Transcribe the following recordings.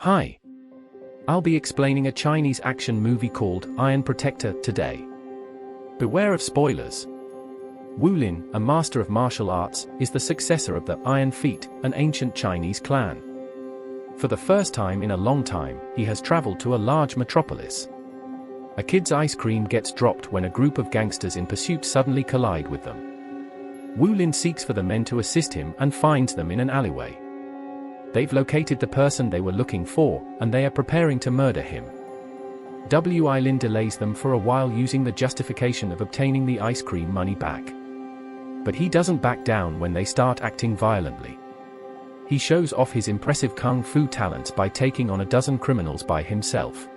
Hi. I'll be explaining a Chinese action movie called Iron Protector today. Beware of spoilers. Wu-Lin, a master of martial arts, is the successor of the Iron Feet, an ancient Chinese clan. For the first time in a long time, he has traveled to a large metropolis. A kid's ice cream gets dropped when a group of gangsters in pursuit suddenly collide with them. Wu-Lin seeks for the men to assist him and finds them in an alleyway. They've located the person they were looking for, and they are preparing to murder him. Wu-Lin delays them for a while using the justification of obtaining the ice cream money back. But he doesn't back down when they start acting violently. He shows off his impressive kung fu talents by taking on a dozen criminals by himself.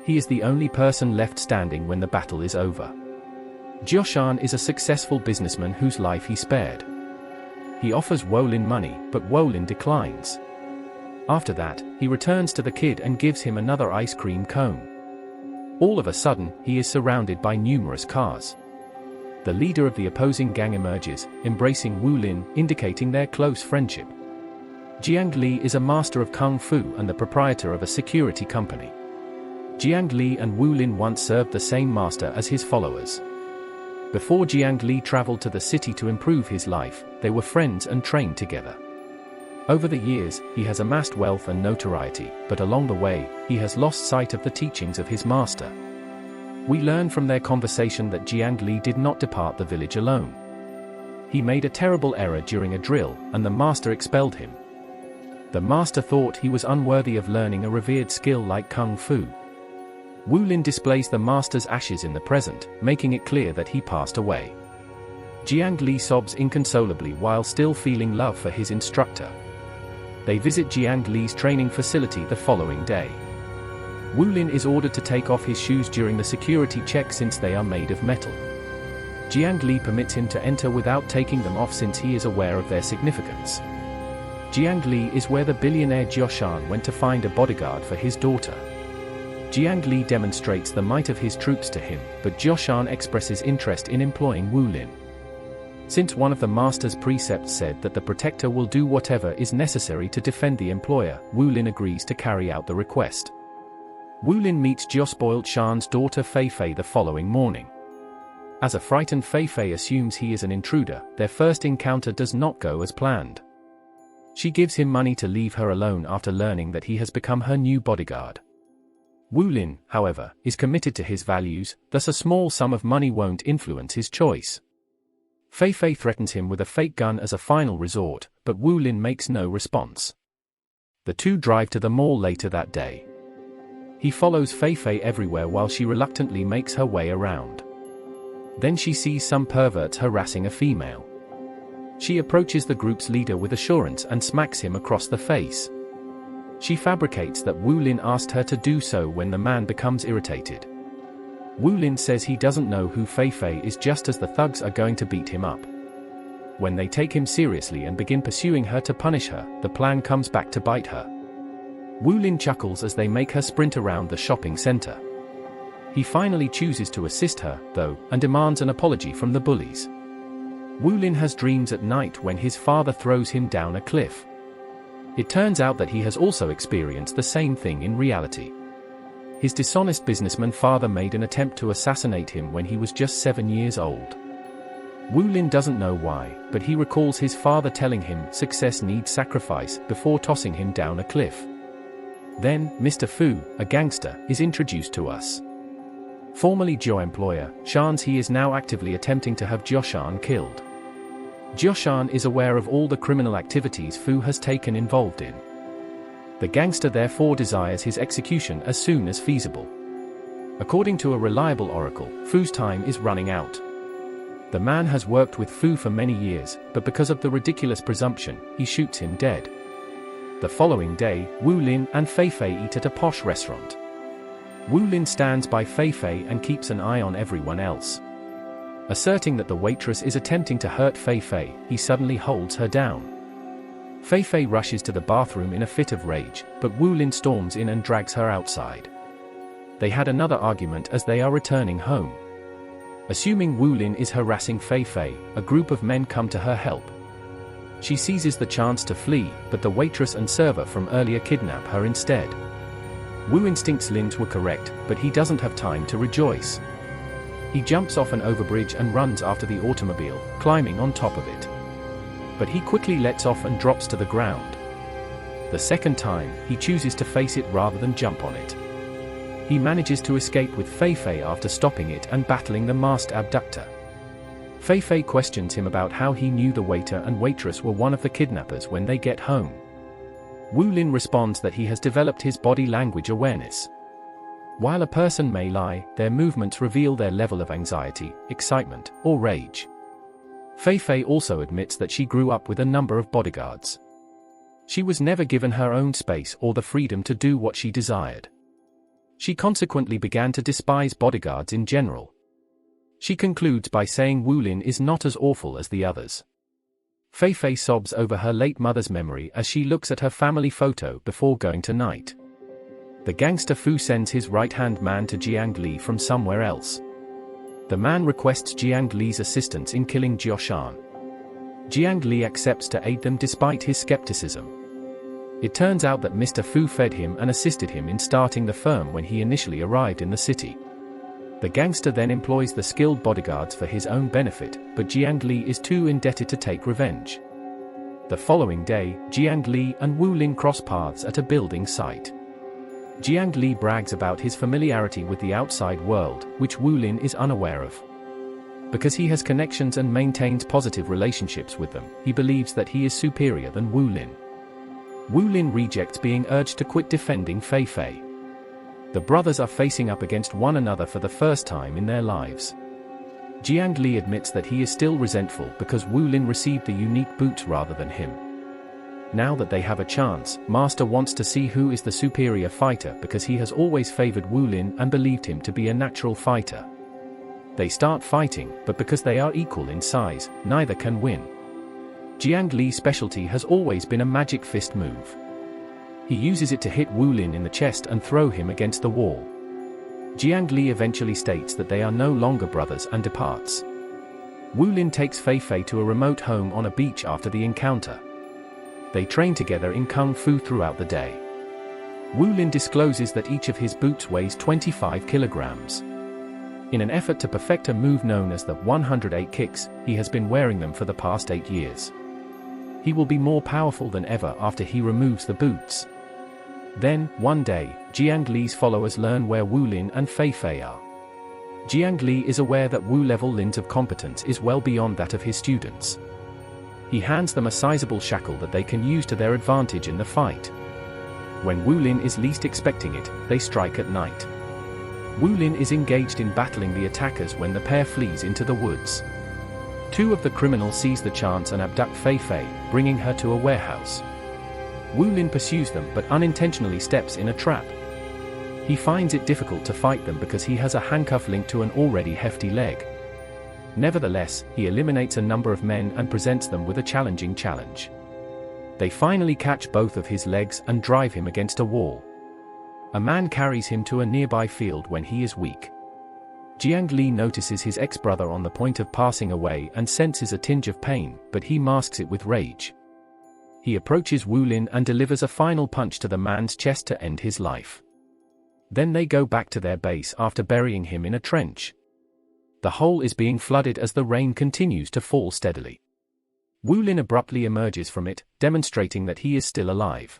He is the only person left standing when the battle is over. Jioshan is a successful businessman whose life he spared. He offers Wu-Lin money, but Wu-Lin declines. After that, he returns to the kid and gives him another ice cream cone. All of a sudden, he is surrounded by numerous cars. The leader of the opposing gang emerges, embracing Wu-Lin, indicating their close friendship. Jiang Li is a master of kung fu and the proprietor of a security company. Jiang Li and Wu-Lin once served the same master as his followers. Before Jiang Li traveled to the city to improve his life, they were friends and trained together. Over the years, he has amassed wealth and notoriety, but along the way, he has lost sight of the teachings of his master. We learn from their conversation that Jiang Li did not depart the village alone. He made a terrible error during a drill, and the master expelled him. The master thought he was unworthy of learning a revered skill like kung fu. Wu-Lin displays the master's ashes in the present, making it clear that he passed away. Jiang Li sobs inconsolably while still feeling love for his instructor. They visit Jiang Li's training facility the following day. Wu-Lin is ordered to take off his shoes during the security check since they are made of metal. Jiang Li permits him to enter without taking them off since he is aware of their significance. Jiang Li is where the billionaire Jioshan went to find a bodyguard for his daughter. Jiang Li demonstrates the might of his troops to him, but Jioshan expresses interest in employing Wu-Lin. Since one of the master's precepts said that the protector will do whatever is necessary to defend the employer, Wu-Lin agrees to carry out the request. Wu-Lin meets Jiospoiled Shan's daughter Fei-Fei the following morning. As a frightened Fei-Fei assumes he is an intruder, their first encounter does not go as planned. She gives him money to leave her alone after learning that he has become her new bodyguard. Wu-Lin, however, is committed to his values, thus a small sum of money won't influence his choice. Fei-Fei threatens him with a fake gun as a final resort, but Wu-Lin makes no response. The two drive to the mall later that day. He follows Fei-Fei everywhere while she reluctantly makes her way around. Then she sees some perverts harassing a female. She approaches the group's leader with assurance and smacks him across the face. She fabricates that Wu-Lin asked her to do so when the man becomes irritated. Wu-Lin says he doesn't know who Fei-Fei is just as the thugs are going to beat him up. When they take him seriously and begin pursuing her to punish her, the plan comes back to bite her. Wu-Lin chuckles as they make her sprint around the shopping center. He finally chooses to assist her, though, and demands an apology from the bullies. Wu-Lin has dreams at night when his father throws him down a cliff. It turns out that he has also experienced the same thing in reality. His dishonest businessman father made an attempt to assassinate him when he was just 7 years old. Wu-Lin doesn't know why, but he recalls his father telling him success needs sacrifice before tossing him down a cliff. Then, Mr. Fu, a gangster, is introduced to us. Formerly Jiao employer, Shan's he is now actively attempting to have Jioshan killed. Jioshan is aware of all the criminal activities Fu has taken involved in. The gangster therefore desires his execution as soon as feasible. According to a reliable oracle, Fu's time is running out. The man has worked with Fu for many years, but because of the ridiculous presumption, he shoots him dead. The following day, Wu-Lin and Fei-Fei eat at a posh restaurant. Wu-Lin stands by Fei-Fei and keeps an eye on everyone else. Asserting that the waitress is attempting to hurt Fei-Fei, he suddenly holds her down. Fei-Fei rushes to the bathroom in a fit of rage, but Wu-Lin storms in and drags her outside. They had another argument as they are returning home. Assuming Wu-Lin is harassing Fei-Fei, a group of men come to her help. She seizes the chance to flee, but the waitress and server from earlier kidnap her instead. Wu instincts Lin's were correct, but he doesn't have time to rejoice. He jumps off an overbridge and runs after the automobile, climbing on top of it. But he quickly lets off and drops to the ground. The second time, he chooses to face it rather than jump on it. He manages to escape with Fei Fei after stopping it and battling the masked abductor. Fei Fei questions him about how he knew the waiter and waitress were one of the kidnappers when they get home. Wu-Lin responds that he has developed his body language awareness. While a person may lie, their movements reveal their level of anxiety, excitement, or rage. Fei Fei also admits that she grew up with a number of bodyguards. She was never given her own space or the freedom to do what she desired. She consequently began to despise bodyguards in general. She concludes by saying Wu-Lin is not as awful as the others. Fei Fei sobs over her late mother's memory as she looks at her family photo before going to night. The gangster Fu sends his right-hand man to Jiang Li from somewhere else. The man requests Jiang Li's assistance in killing Jioshan. Jiang Li accepts to aid them despite his skepticism. It turns out that Mr. Fu fed him and assisted him in starting the firm when he initially arrived in the city. The gangster then employs the skilled bodyguards for his own benefit, but Jiang Li is too indebted to take revenge. The following day, Jiang Li and Wu-Lin cross paths at a building site. Jiang Li brags about his familiarity with the outside world, which Wu-Lin is unaware of. Because he has connections and maintains positive relationships with them, he believes that he is superior than Wu-Lin. Wu-Lin rejects being urged to quit defending Fei Fei. The brothers are facing up against one another for the first time in their lives. Jiang Li admits that he is still resentful because Wu-Lin received the unique boots rather than him. Now that they have a chance, Master wants to see who is the superior fighter because he has always favored Wu-Lin and believed him to be a natural fighter. They start fighting, but because they are equal in size, neither can win. Jiang Li's specialty has always been a magic fist move. He uses it to hit Wu-Lin in the chest and throw him against the wall. Jiang Li eventually states that they are no longer brothers and departs. Wu-Lin takes Fei Fei to a remote home on a beach after the encounter. They train together in Kung Fu throughout the day. Wu-Lin discloses that each of his boots weighs 25 kilograms. In an effort to perfect a move known as the 108 kicks, he has been wearing them for the past 8 years. He will be more powerful than ever after he removes the boots. Then, one day, Jiang Li's followers learn where Wu-Lin and Fei Fei are. Jiang Li is aware that Wu-Lin's of competence is well beyond that of his students. He hands them a sizable shackle that they can use to their advantage in the fight. When Wu-Lin is least expecting it, they strike at night. Wu-Lin is engaged in battling the attackers when the pair flees into the woods. Two of the criminals seize the chance and abduct Fei Fei, bringing her to a warehouse. Wu-Lin pursues them but unintentionally steps in a trap. He finds it difficult to fight them because he has a handcuff linked to an already hefty leg. Nevertheless, he eliminates a number of men and presents them with a challenging challenge. They finally catch both of his legs and drive him against a wall. A man carries him to a nearby field when he is weak. Jiang Li notices his ex-brother on the point of passing away and senses a tinge of pain, but he masks it with rage. He approaches Wu-Lin and delivers a final punch to the man's chest to end his life. Then they go back to their base after burying him in a trench. The hole is being flooded as the rain continues to fall steadily. Wu-Lin abruptly emerges from it, demonstrating that he is still alive.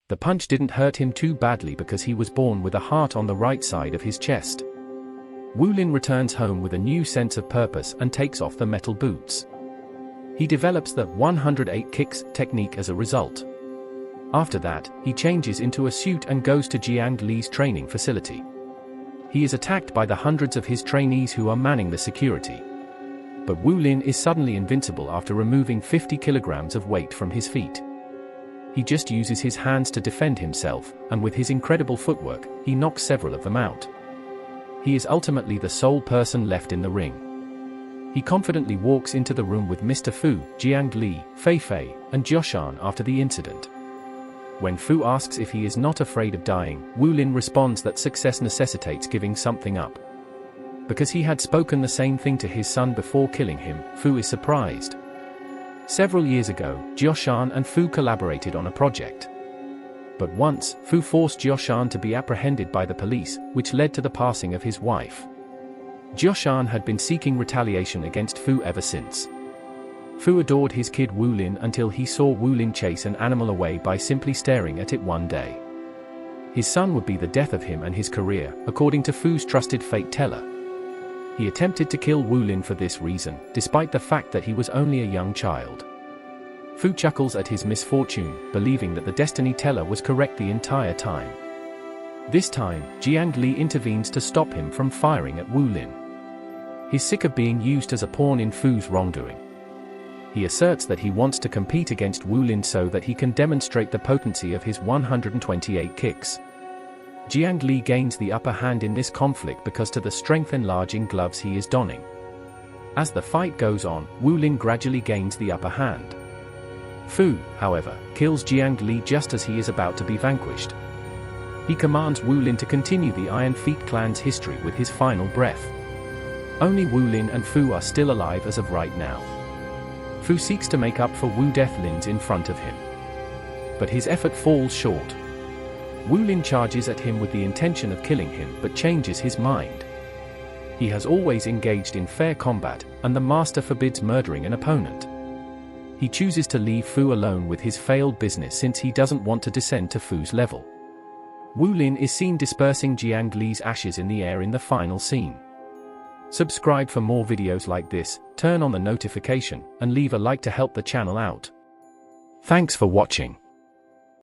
The punch didn't hurt him too badly because he was born with a heart on the right side of his chest. Wu-Lin returns home with a new sense of purpose and takes off the metal boots. He develops the 108 kicks technique as a result. After that, he changes into a suit and goes to Jiang Li's training facility. He is attacked by the hundreds of his trainees who are manning the security. But Wu-Lin is suddenly invincible after removing 50 kilograms of weight from his feet. He just uses his hands to defend himself, and with his incredible footwork, he knocks several of them out. He is ultimately the sole person left in the ring. He confidently walks into the room with Mr. Fu, Jiang Li, Fei Fei, and Jioshan after the incident. When Fu asks if he is not afraid of dying, Wu-Lin responds that success necessitates giving something up. Because he had spoken the same thing to his son before killing him, Fu is surprised. Several years ago, Jioshan and Fu collaborated on a project. But once, Fu forced Jioshan to be apprehended by the police, which led to the passing of his wife. Jioshan had been seeking retaliation against Fu ever since. Fu adored his kid Wu-Lin until he saw Wu-Lin chase an animal away by simply staring at it one day. His son would be the death of him and his career, according to Fu's trusted fate teller. He attempted to kill Wu-Lin for this reason, despite the fact that he was only a young child. Fu chuckles at his misfortune, believing that the destiny teller was correct the entire time. This time, Jiang Li intervenes to stop him from firing at Wu-Lin. He's sick of being used as a pawn in Fu's wrongdoing. He asserts that he wants to compete against Wu-Lin so that he can demonstrate the potency of his 128 kicks. Jiang Li gains the upper hand in this conflict because to the strength-enlarging gloves he is donning. As the fight goes on, Wu-Lin gradually gains the upper hand. Fu, however, kills Jiang Li just as he is about to be vanquished. He commands Wu-Lin to continue the Iron Feet clan's history with his final breath. Only Wu-Lin and Fu are still alive as of right now. Fu seeks to make up for Wu Deathlins in front of him. But his effort falls short. Wu-Lin charges at him with the intention of killing him but changes his mind. He has always engaged in fair combat, and the master forbids murdering an opponent. He chooses to leave Fu alone with his failed business since he doesn't want to descend to Fu's level. Wu-Lin is seen dispersing Jiang Li's ashes in the air in the final scene. Subscribe for more videos like this, turn on the notification, and leave a like to help the channel out. Thanks for watching.